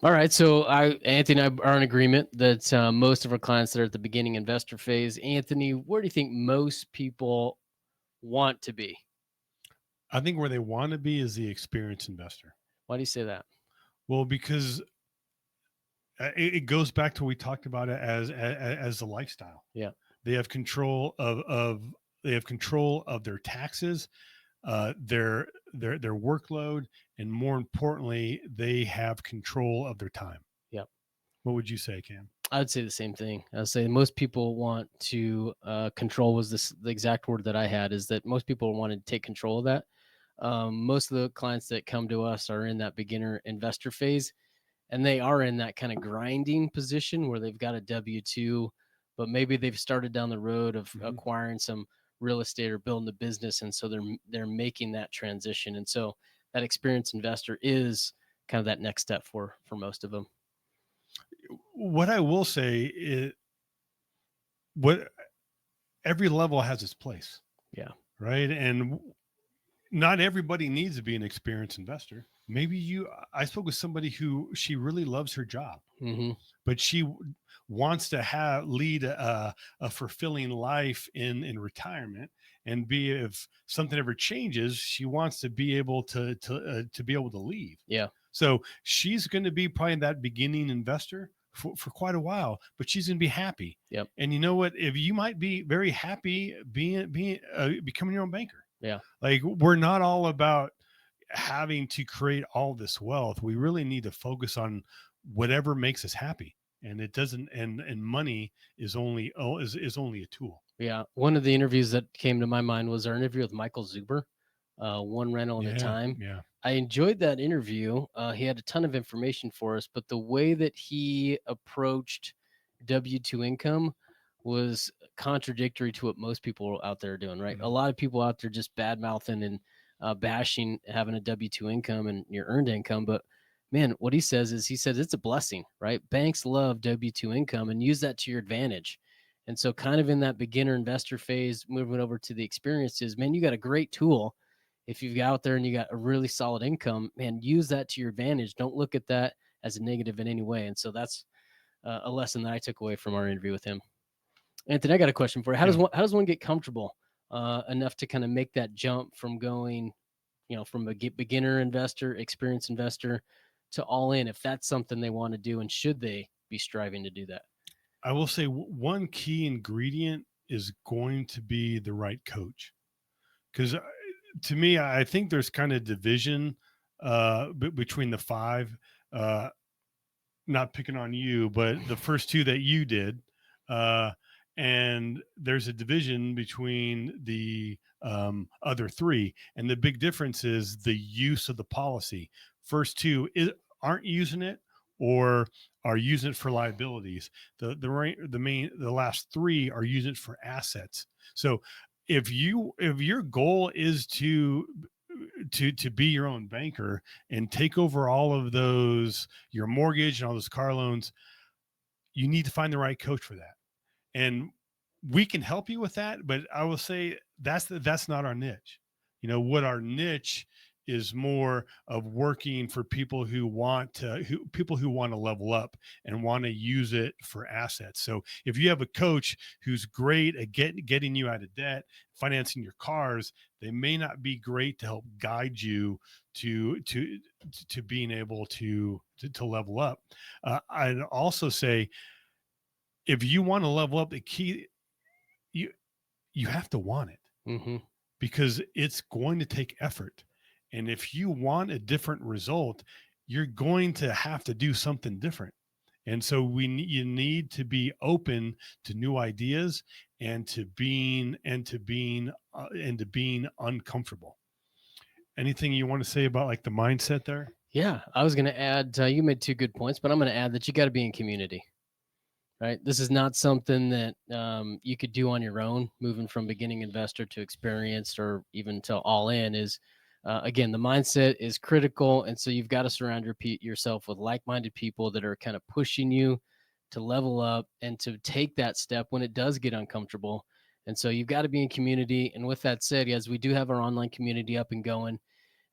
All right. So Anthony and I are in agreement that most of our clients that are at the beginning investor phase. Anthony, where do you think most people want to be? I think where they want to be is the experienced investor. Why do you say that? Well, because it goes back to what we talked about it as the lifestyle. Yeah. They have control of they have control of their taxes, their workload, and more importantly, they have control of their time. Yeah. What would you say, Cam? I would say the same thing. I would say most people want to control was the exact word that I had is that most people want to take control of that. Most of the clients that come to us are in that beginner investor phase, and they are in that kind of grinding position where they've got a W-2, but maybe they've started down the road of Mm-hmm. acquiring some real estate or building a business, and so they're making that transition. And so that experienced investor is kind of that next step for most of them. What I will say is, what every level has its place, Yeah. right? And not everybody needs to be an experienced investor. Maybe I spoke with somebody who she really loves her job, Mm-hmm. but she wants to lead a fulfilling life in retirement, and be, if something ever changes, she wants to be able to be able to leave. Yeah. So she's going to be probably that beginning investor for quite a while, but she's going to be happy. Yep. And you know what? If you might be very happy becoming your own banker. Yeah. Like, we're not all about having to create all this wealth. We really need to focus on whatever makes us happy. And it doesn't, and money is only is only a tool. Yeah. One of the interviews that came to my mind was our interview with Michael Zuber, One Rental at a Yeah, Time. yeah. I enjoyed that interview. He had a ton of information for us, but the way that he approached W-2 income was contradictory to what most people out there are doing, right? A Mhm. lot of people out there just bad mouthing and bashing having a W-2 income and your earned income. But man, what he says is he says it's a blessing, right? Banks love W-2 income and use that to your advantage. And so, kind of in that beginner investor phase, moving over to the experiences, man, you got a great tool. If you've got out there and you got a really solid income, man, use that to your advantage. Don't look at that as a negative in any way. And so, that's a lesson that I took away from our interview with him. Anthony, I got a question for you. Yeah. How does one get comfortable enough to kind of make that jump from going, from a beginner investor, experienced investor to all in? If that's something they want to do, and should they be striving to do that? I will say one key ingredient is going to be the right coach. Because to me, I think there's kind of division between the five. Uh, Not picking on you, but the first two that you did, uh, and there's a division between the other three, and the big difference is the use of the policy. First two aren't using it, or are using it for liabilities. The last three are using it for assets. So if your goal is to be your own banker and take over all of those, your mortgage and all those car loans, you need to find the right coach for that. And we can help you with that, but I will say that's not our niche. What our niche is more of working for people who want to level up and want to use it for assets. So if you have a coach who's great at getting you out of debt, financing your cars, they may not be great to help guide you to being able to level up. I'd also say, if you want to level up, the key, you you have to want it, Mm-hmm. because it's going to take effort. And if you want a different result, you're going to have to do something different. And so you need to be open to new ideas, and to being uncomfortable. Anything you want to say about like the mindset there? Yeah, I was going to add, you made two good points, but I'm going to add that you got to be in community, right? This is not something that you could do on your own. Moving from beginning investor to experienced or even to all in is, again, the mindset is critical. And so you've got to surround yourself with like minded people that are kind of pushing you to level up and to take that step when it does get uncomfortable. And so you've got to be in community. And with that said, yes, we do have our online community up and going.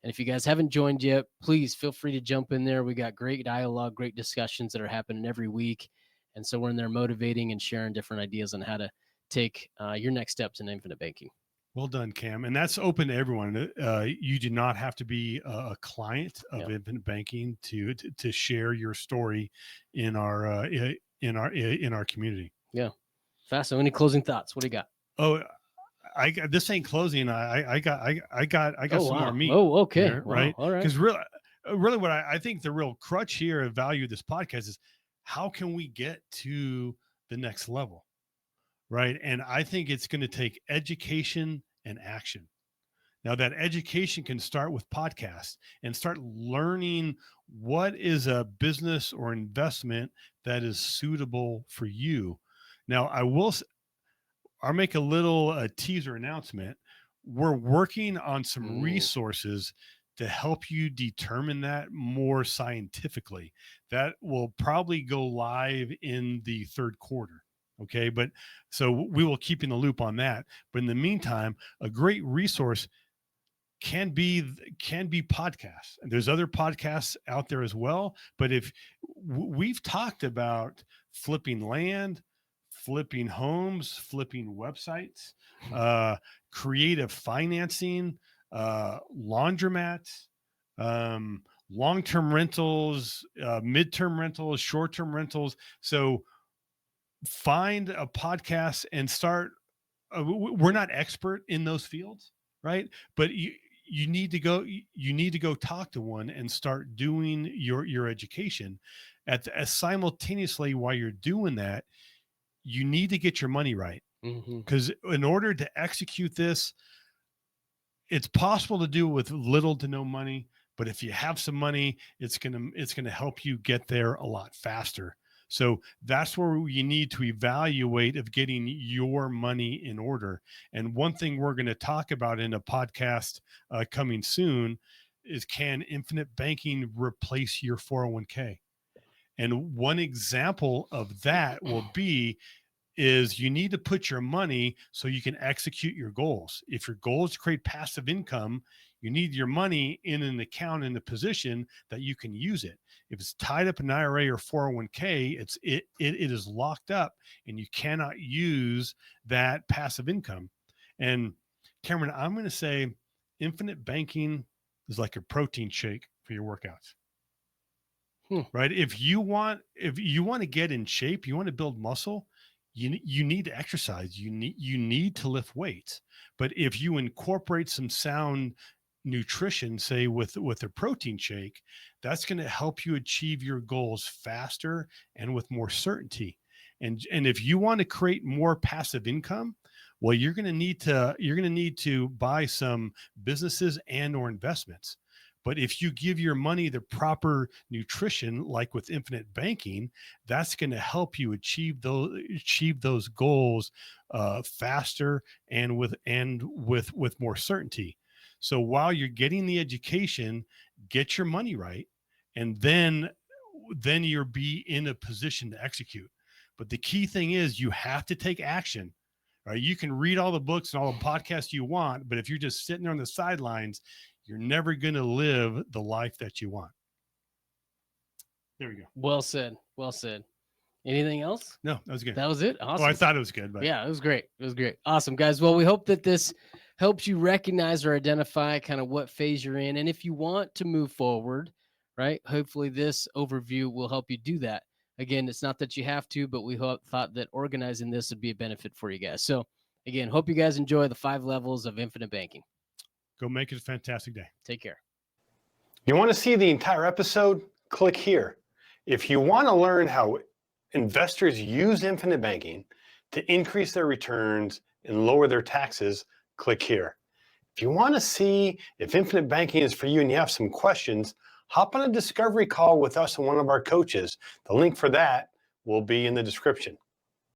And if you guys haven't joined yet, please feel free to jump in there. We got great dialogue, great discussions that are happening every week. And so we're in there motivating and sharing different ideas on how to take your next steps in infinite banking. Well done, Cam. And that's open to everyone. You do not have to be a client of Infinite Banking to share your story in our community. Yeah. Fasto, any closing thoughts? What do you got? Oh, this ain't closing. I got some more meat. Oh, okay. Here, Wow. right? All right. Because really, what I think the real crutch here of value of this podcast is how can we get to the next level, right? And I think it's going to take education and action. Now, that education can start with podcasts and start learning what is a business or investment that is suitable for you. Now, I'll make a little teaser announcement. We're working on some resources to help you determine that more scientifically. That will probably go live in the third quarter. Okay. But so we will keep in the loop on that. But in the meantime, a great resource can be podcasts. And there's other podcasts out there as well. But if we've talked about flipping land, flipping homes, flipping websites, creative financing, laundromats, long-term rentals, midterm rentals, short-term rentals. So find a podcast and start. We're not expert in those fields, right? But you need to go talk to one and start doing your education as simultaneously. While you're doing that, you need to get your money right, because in order to execute this, it's possible to do with little to no money. But if you have some money, it's gonna help you get there a lot faster. So that's where you need to evaluate of getting your money in order. And one thing we're going to talk about in a podcast coming soon is, can infinite banking replace your 401k? And one example of that will be is you need to put your money so you can execute your goals. If your goal is to create passive income, you need your money in an account in a position that you can use it. If it's tied up in IRA or 401k, it is locked up and you cannot use that passive income. And Cameron, I'm going to say infinite banking is like a protein shake for your workouts. Right? If you want to get in shape, you want to build muscle, you need to exercise, you need to lift weights. But if you incorporate some sound nutrition, say with a protein shake, that's going to help you achieve your goals faster and with more certainty. And if you want to create more passive income, well, you're going to need to buy some businesses and or investments. But if you give your money the proper nutrition, like with infinite banking, that's going to help you achieve those goals faster and with more certainty. So while you're getting the education, get your money right, and then you'll be in a position to execute. But the key thing is you have to take action. Right? You can read all the books and all the podcasts you want, but if you're just sitting there on the sidelines, you're never going to live the life that you want. There we go. Well said. Well said. Anything else? No, that was good. That was it. Awesome. Oh, I thought it was good, but yeah, it was great. It was great. Awesome, guys. Well, we hope that this helps you recognize or identify kind of what phase you're in. And if you want to move forward, right, hopefully this overview will help you do that. Again, it's not that you have to, but we thought that organizing this would be a benefit for you guys. So again, hope you guys enjoy the 5 levels of infinite banking. Go make it a fantastic day. Take care. You want to see the entire episode? Click here. If you want to learn how investors use infinite banking to increase their returns and lower their taxes, click here. If you want to see if infinite banking is for you and you have some questions, hop on a discovery call with us and one of our coaches. The link for that will be in the description.